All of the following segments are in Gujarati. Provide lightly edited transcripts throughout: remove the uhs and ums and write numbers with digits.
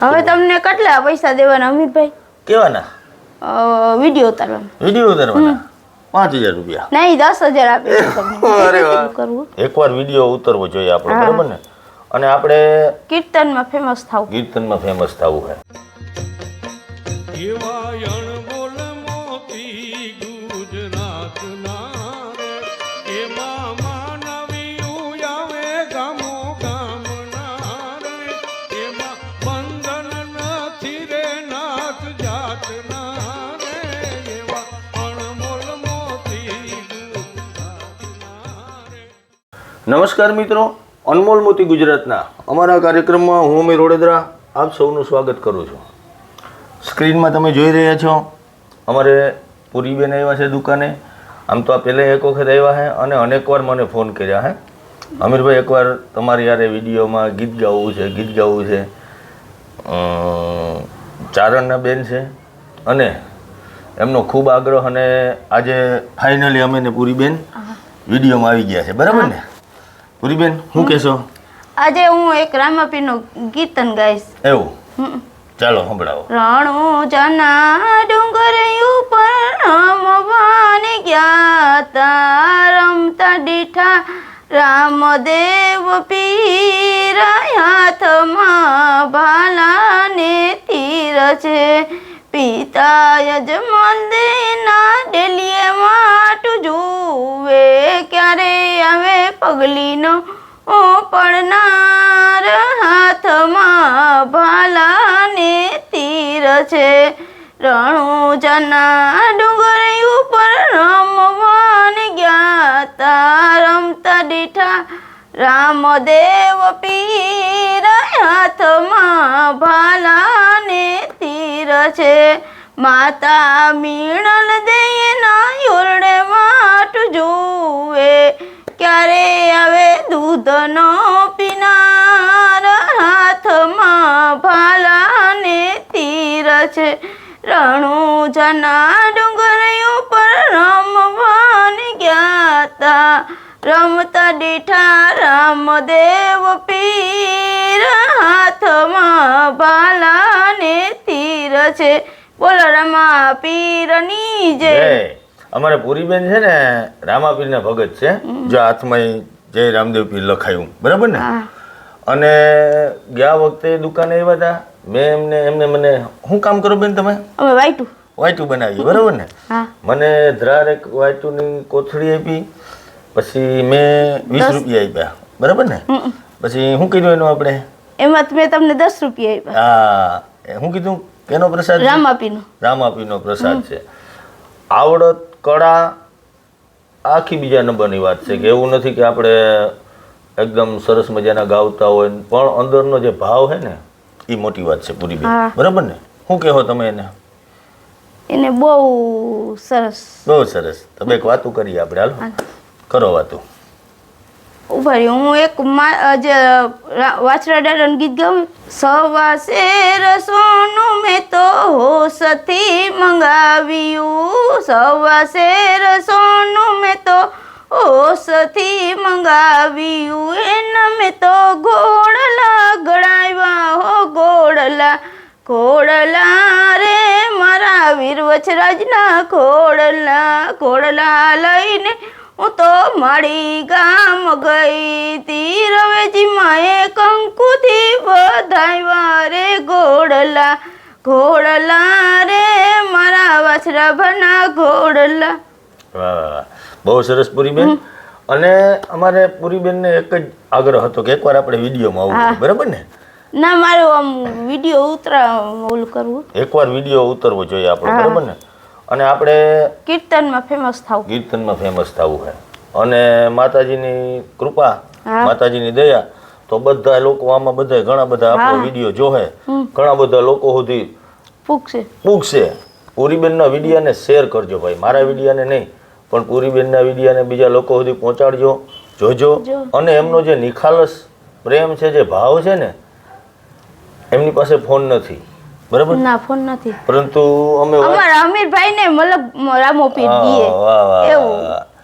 હવે તમને કેટલા પૈસા દેવાના અમિતભાઈ? કેવાના? વિડિયો ઉતારવાના. વિડિયો ઉતારવાના 5000 રૂપિયા. નહીં 10000 આપી તમને. અરે વાહ. કરવું એકવાર વિડિયો ઉતારવો જોઈએ આપણે, બરાબર ને? અને આપણે કીર્તનમાં ફેમસ થાવ. કીર્તનમાં ફેમસ થવું છે. નમસ્કાર મિત્રો, અનમોલ મોતી ગુજરાતના અમારા કાર્યક્રમમાં હું અમીર વડોદરા આપ સૌનું સ્વાગત કરું છું. સ્ક્રીનમાં તમે જોઈ રહ્યા છો અમારે પૂરીબેન આવ્યા છે દુકાને. આમ તો આ પહેલાં એક વખત આવ્યા છે અને અનેકવાર મને ફોન કર્યા છે, અમીરભાઈ એકવાર તમારી યારે વિડીયોમાં ગીત ગાવું છે. ચારણના બેન છે અને એમનો ખૂબ આગ્રહ, અને આજે ફાઇનલી અમે ને પૂરીબેન વિડીયોમાં આવી ગયા છે, બરાબર ને? પૂરીબેન શું કહેશો? આજે હું એક રામાપીરનું કીર્તન ગાઈશ. એવું? ચાલો સંભળાવો. રણુજના ડુંગર ઉપર રમવાને ગયા તા, રમતા દીઠા રામદેવ પીર, હાથમાં ભાલાને તીર છે. પિતા યજમંદિરના ડેલીએ માટું જુએ, ક્યારે આવે પગલીનો પડનાર, હાથમાં ભાલાને તીર છે. રણુજના ડુંગર ઉપર રમવાને ગયા તા, રમતા દીઠા રામદેવ પીર, હાથમાં ભાલાને તીર છે. માતા મીણલ દેના યોરડે માટું જુએ, ક્યારે આવે દૂધનો પીનાર, હાથમાં ભાલાને તીર છે. રણુજના ડુંગર ઉપર રમવાને ગયા તા, રમતા દીઠા રામદેવ પીર, હાથમાં ભાલાને તીર છે. બોલો રમા પીરની જય. અમારે પૂરીબેન છે ને રામાપીરના ભગત છે, જો હાથમાં જય રામદેવ પીર લખાયું, બરાબર ને? અને ગયા વખતે દુકાને આવ્યા હતા, મેં એમને મને શું કામ કરો બેન તમે? અમે વાઈટું બનાવ્યું, બરાબર ને? મને ધ્રાર એક વાઈટુની કોથળી આપી, પછી મેં 20 રૂપિયા આપ્યા, બરાબર ને? પછી શું કીધું એનું આપણે? એમાં મેં તમને 10 રૂપિયા આપ્યા. હા, શું કીધું? કેનો પ્રસાદ? રામાપીનો પ્રસાદ છે. આવડત, કળા આખી બીજા નંબરની વાત છે, કે એવું નથી કે આપણે એકદમ સરસ મજાના ગાવતા હોય, પણ અંદરનો જે ભાવ છે ને એ મોટી વાત છે પૂરીબેન, બરાબર ને? શું કહો તમે એને? એને બહુ સરસ. તમે એક વાતું કરીએ આપણે, હાલો કરો વાતું. ઉભા હું એક વાછરા દાદાનું ગીત ગાઉં. સવા શેર સોનું મેં તો હોશથી મંગાવ્યું, સવા શેર સોનું મેં તો હોશથી મંગાવ્યું, એના મેં તો ઘોડલા ગળાવ્યા હો, ઘોડલા રે મારા વીર વછરાજના ઘોડલા લઈને હું તો મારી ગામ ગઈ તી, રવેજીમાં એ કંકુથી વધાવ્યા રે ઘોડલા રે મારા વાછરા ભના ઘોડલા. વાહ, બહુ સરસ પૂરીબેન. અને અમારે પૂરીબેનને એક જ આગ્રહ હતો કે એકવાર આપણે વિડીયોમાં આવવું, બરાબર ને? ના, મારો આમ વિડીયો કરવું, એકવાર વિડીયો ઉતરવો જોઈએ આપણે, બરાબર ને? અને આપણે કીર્તનમાં ફેમસ થવું છે. અને માતાજીની કૃપા, માતાજીની દયા, તો બધા લોકો આમાં ઘણા બધા આપણો વિડીયો જોહે, ઘણા બધા લોકો સુધી પૂગશે. પૂરીબેનના વિડીયાને શેર કરજો ભાઈ, મારા વિડીયાને નહીં, પણ પૂરીબેનના વિડીયાને બીજા લોકો સુધી પહોંચાડજો, જોજો. અને એમનો જે નિખાલસ પ્રેમ છે, જે ભાવ છે ને, એમની પાસે ફોન નથી, બરાબર? ના, ફોન નથી, પરંતુ અમે અમારા અમીરભાઈને મતલબ રામોપીર દીએ એવું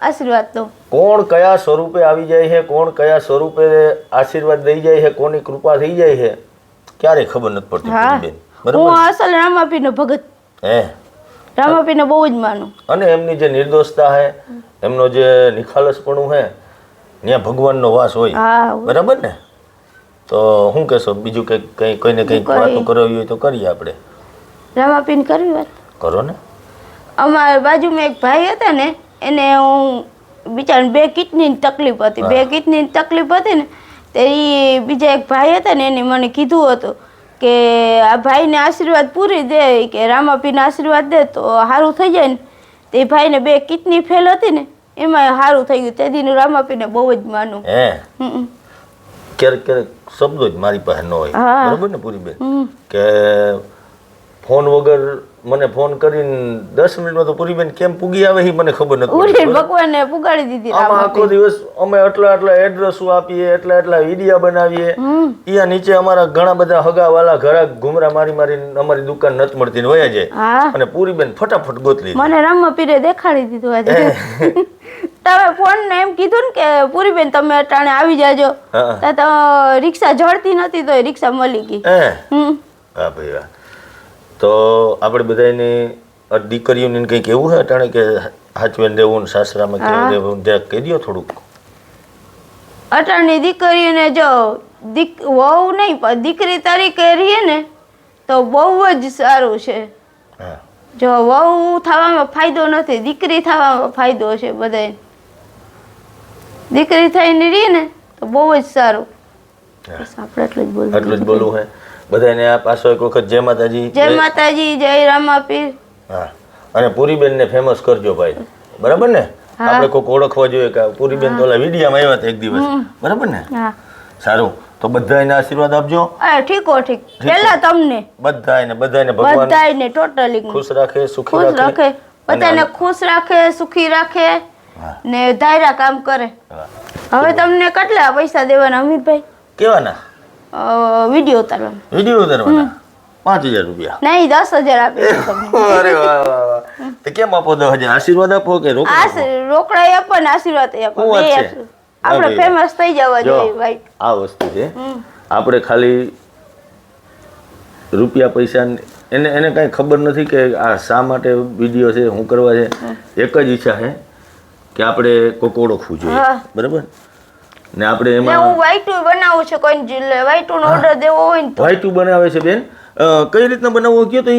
આશીર્વાદ તો કોણ કયા સ્વરૂપે આવી જાય છે, કોણ કયા સ્વરૂપે આશીર્વાદ દઈ જાય છે, કોની કૃપા થઈ જાય છે, ક્યારેય ખબર નથી પડતી હા પૂરીબેન. બરાબર હું અસલ રામાપીનો ભગત, હે રામાપીને બહુ જ માનું. અને એમની જે નિર્દોષતા હે, એમનો જે નિખાલસપણું હે, ત્યાં ભગવાનનો વાસ હોય. હા બરાબર ને? તો શું કહેશો બીજું? કંઈ કોઈને કંઈક વાતો કરવી હોય તો કરીએ આપણે. રામાપીને કરવી વાત કરો ને. અમારા બાજુમાં એક ભાઈ હતા ને, એને હું બિચારાને 2 કિડનીની તકલીફ હતી. 2 કિડનીની તકલીફ હતી ને તે ઈ બીજા એક ભાઈ હતા ને એને મને કીધું હતું કે આ ભાઈને આશીર્વાદ પૂરી દે, કે રામાપીને આશીર્વાદ દે તો સારું થઈ જાય ને. તે ભાઈને 2 કિડની ફેલ હતી ને એમાં સારું થઈ ગયું. તે દીનું રામાપીને બહુ જ માનું. ક્યારેક ક્યારેક શબ્દો જ મારી પાસે ન હોય. બરાબર ને પૂરીબેન? કે ફોન વગર મને ફોન કરીને 10 મિનિટમાં તો પૂરીબેન કેમ પૂગી આવે એ મને ખબર નથી. ભગવાને પુગાડી દીધી. આમાં આખો દિવસ અમે એટલા એડ્રેસો આપીએ, એટલા વિડિયા બનાવીએ. અહીંયા નીચે અમારા ઘણા બધા હગાવાલા ઘરા ઘુમરા મારી અમારી દુકાન નથી મળતી ને વયા જાય. અને પૂરીબેન ફટાફટ ગોતલી. મને રામાપીરે દેખાડી દીધું આજે. તમે ફોન ને એમ કીધું ને કે પૂરીબેન તમે અટાણે આવી જાજો, તો રિક્ષા જડતી નથી તો રિક્ષા મળી ગઈ. હા ભાઈ વાહ. તો આપણે બધાની દીકરીઓને કંઈક એવું છે અટાણે કે હાચવેન દેવું ને સાસરામાં કેવું દેવું જરાક કહી દો થોડુંક. અટાણની દીકરીઓને જો વહુ નહીં પણ દીકરી તરીકે રહીએ ને તો બહુ જ સારું છે. જો વહુ થવામાં ફાયદો નથી, દીકરી થવામાં ફાયદો છે. બધાય દીકરી થઈને રહીએ ને તો બહુ જ સારું. આપણે એટલું જ બોલવું છે બધાને. આ પાછો એક વખત જય માતાજી. જય માતાજી, જય રામાપીર. હા, અને પૂરીબેન ને ફેમસ કરજો ભાઈ. બરાબર ને? આપણે કોઈક ઓળખવા જોઈએ કે પૂરીબેન તો ઓલા વિડીયામાં આવ્યા હતા એક દિવસ. બરાબર ને? સારું, તો બધાને આશીર્વાદ આપજો. ઠીકો ઠીક. પહેલા તમને બધાને ભગવાન બધાને ટોટલી ખુશ રાખે, સુખી રાખે, બધાને ખુશ રાખે, સુખી રાખે ને ધાયરા કામ કરે. હવે તમને કેટલા પૈસા દેવાના અમિતભાઈ? કેવાના? વિડીયો ઉતારવાના. 5000 રૂપિયા નહીં, 10000 આપે. અરે વાહ વાહ વાહ. તો કેમ આપો 10000? આશીર્વાદ આપો કે રોકડા આપો ને આશીર્વાદ આપો? આપણે ફેમસ થઈ જવા જોઈએ ભાઈ. આ વસ્તુ છે. આપણે ખાલી રૂપિયા પૈસા એને કઈ ખબર નથી કે આ શા માટે વિડીયો છે, શું કરવા છે. એક જ ઈચ્છા છે કે આપણે કોઈક ઓળખવું જોઈએ. બરાબર ને? આપણે એમાં હું વાઈટુ બનાવું છું. કોઈ વાઈટુ નો ઓર્ડર દેવો હોય ને વાઈટુ બનાવે છે બેન. કઈ રીતના બનાવવો કયો તો?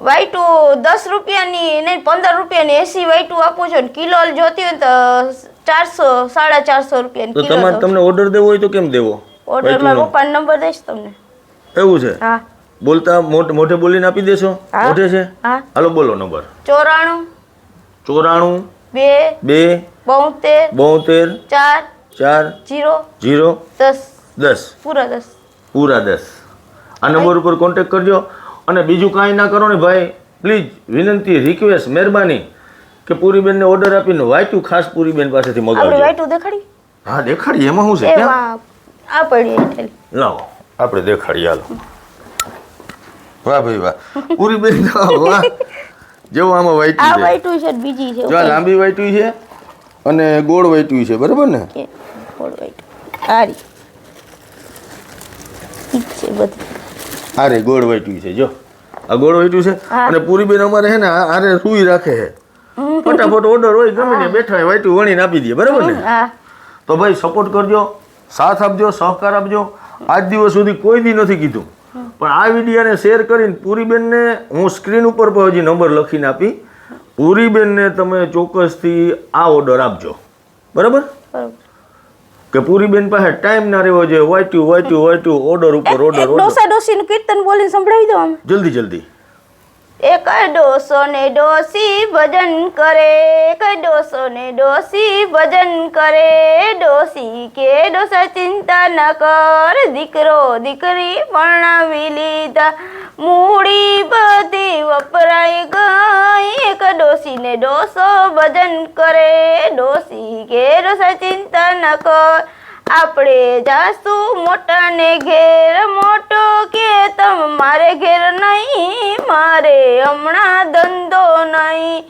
વાઈટુ 10 રૂપિયાની નહીં 15 રૂપિયાની 80 વાઈટુ આપું છું. કિલો જોતી હોય તો 400 450 રૂપિયાની કિલો. તમને ઓર્ડર દેવો હોય તો કેમ દેવો? ઓર્ડર મારા પપ્પાનો નંબર દઈશ તમને. એવું છે? હા. બોલતા મોઢે બોલીને આપી દેશો? મોઢે છે? હા. હાલો બોલો નંબર. 94 2 72 4 0 10 પૂરા 10. આ નંબર ઉપર કોન્ટેક્ટ કરજો. અને બીજું કાંઈ ના કરો ને ભાઈ, પ્લીઝ વિનંતી, રિક્વેસ્ટ, મહેરબાની કે પૂરીબેન ને ઓર્ડર આપીને વાઈટુ ખાસ પૂરીબેન પાસેથી મગાવજો. વાઈટુ દેખાડી? હા દેખાડી. એમાં શું છે? આ પડી લાવો આપણે દેખાડી. હાલો. વાહ ભાઈ વાહ. પૂરીબેન વાહ. જેવો આમાં વાઈટુ છે. આ વાઈટુ છે, બીજી છે. જો લાંબી વાઈટુ છે અને ગોળ વાઈટુ છે. બરાબર ને? ગોળ વાઈટુ આરી છે બધી. આરે ગોળ વાઈટુ છે. જો આ ગોળ વાઈટુ છે. અને પૂરીબેન અમારે છે ને આરે રૂઈ રાખે છે. ફટાફટ ઓર્ડર હોય ગમે ને બેઠા હોય વાઈટુ વણીને આપી દે. બરાબર ને? તો ભાઈ સપોર્ટ કરજો, સાથ આપજો, સહકાર આપજો. આજ દિવસ સુધી કોઈ દી નથી કીધું, પણ આ વિડીયોને શેર કરીને પૂરીબેનને હું સ્ક્રીન ઉપર પર હજી નંબર લખીને આપી. પૂરીબેનને તમે ચોક્કસથી આ ઓર્ડર આપજો. બરાબર? કે પૂરીબેન પાસે ટાઈમ ના રહેવો જોઈએ. વાઈટુ ઓર્ડર ઉપર ઓર્ડર. ડોસા ડોસીનું કીર્તન બોલીને સંભળાવી દો આમ. જલ્દી. એક ડોસો ને ડોસી ભજન કરે, એક ડોસો ને ડોસી ભજન કરે. ડોસી કે ડોસા ચિંતા ન કર, દીકરો દીકરી પરણાવી લીધા, મૂડી બધી વપરાઈ ગઈ. એક ડોસી ને ડોસો ભજન કરે, ડોસી કે ડોસા ચિંતા ન કર. આપણે જાસુ મોટા ને ઘેર, મોટો કે તમ મારે ઘેર નહીં, મારે હમણાં ધંધો નહીં.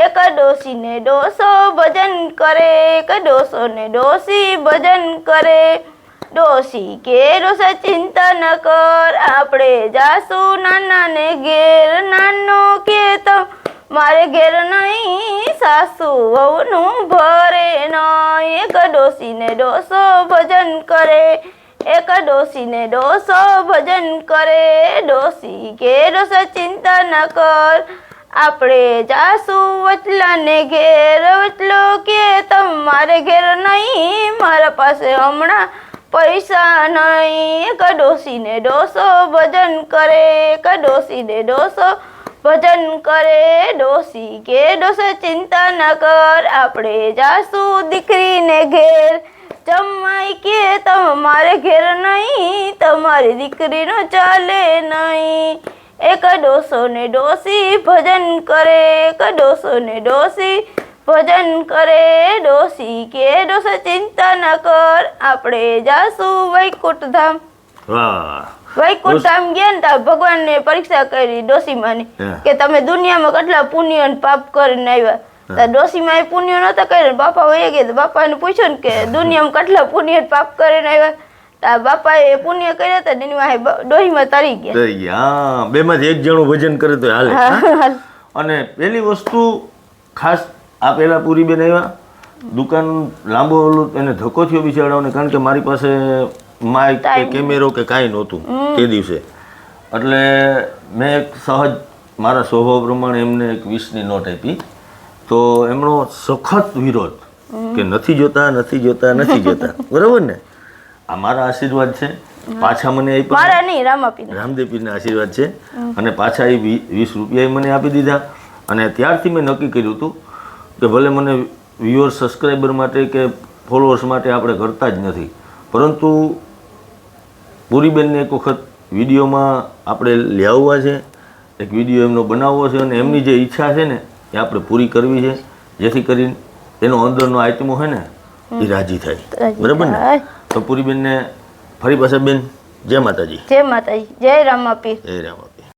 એક ડોસી ને ડોસો ભજન કરે, એક ડોસો ને ડોસી ભજન કરે. ડોસી કે ડોસા ચિંતા ન કર આપણે જાશું નાના ને ઘેર નાનો કે મારે ઘેર નહીં સાસુ વહુનું ભરે નહીં એક ડોસી ને ડોસો ભજન કરે એક ડોસી ને ડોસો ભજન કરે ડોસી કે ડોસા ચિંતા ન કર આપણે જાશું વચલા ને ઘેર વચલો કે તમારે ઘેર નહીં મારા પાસે હમણાં પૈસા નહીં એક ડોસી ને ડોસો ભજન કરે એક ડોસી ને ડોસો ભજન કરે ડોસી કે ડોસા ચિંતા ન કર આપણે જાશું દીકરીને ઘેર જમાઈ કે તમારે ઘેર નહીં તમારી દીકરીનો ચાલે નહીં એક ડોસો ને ડોસી ભજન કરે એક ડોસો ને ડોસી ભજન કરે ડોસી કે ડોસા ચિંતા ન કર આપણે જાશું વૈકુંઠ ધામ વાહ વૈકુંઠ ધામ ગયા ને ત્યાં ભગવાનને પરીક્ષા કરી ડોસીમાની કે તમે દુનિયામાં કેટલા પુણ્ય અને પાપ કરીને આવ્યા તો ડોસીમાં એ પુણ્ય નહોતા કર્યા બાપા વહી ગયા તો બાપાને પૂછ્યું ને કે દુનિયામાં કેટલા પુણ્ય અને પાપ કરીને આવ્યા તો બાપાએ પુણ્ય કર્યા હતા ને એની વાહે ડોહીમાં તરી ગયા બેમાંથી એક જણું ભજન કરે તો હાલે અને પેલી વસ્તુ ખાસ આ પેલા પૂરી બેન આવ્યા દુકાન લાંબો એને ધક્કો થયો બિચારાઓને કારણ કે મારી પાસે માઇક કે કેમેરો કે કાંઈ નહોતું તે દિવસે એટલે મેં એક સહજ મારા સ્વભાવ પ્રમાણે એમને એક 20ની નોટ આપી તો એમનો સખત વિરોધ કે નથી જોતા નથી જોતા નથી જોતા બરાબર ને આ મારા આશીર્વાદ છે પાછા મને મારા નહીં રામદેવપીરના આશીર્વાદ છે અને પાછા એ 20 રૂપિયા મને આપી દીધા અને ત્યારથી મેં નક્કી કર્યું હતું કે ભલે મને વ્યુઅર્સ સબસ્ક્રાઈબર માટે કે ફોલોઅર્સ માટે આપણે કરતા જ નથી પરંતુ પૂરીબેનને એક વખત વિડીયોમાં આપણે લાવવા છે એક વિડીયો એમનો બનાવવો છે અને એમની જે ઈચ્છા છે ને એ આપણે પૂરી કરવી છે જેથી કરીને એનો અંદરનો આઈટમો છે ને એ રાજી થાય બરાબર ને તો પૂરીબેનને ફરી પાછા બેન જય માતાજી જય રામાપીર જય રામાપીર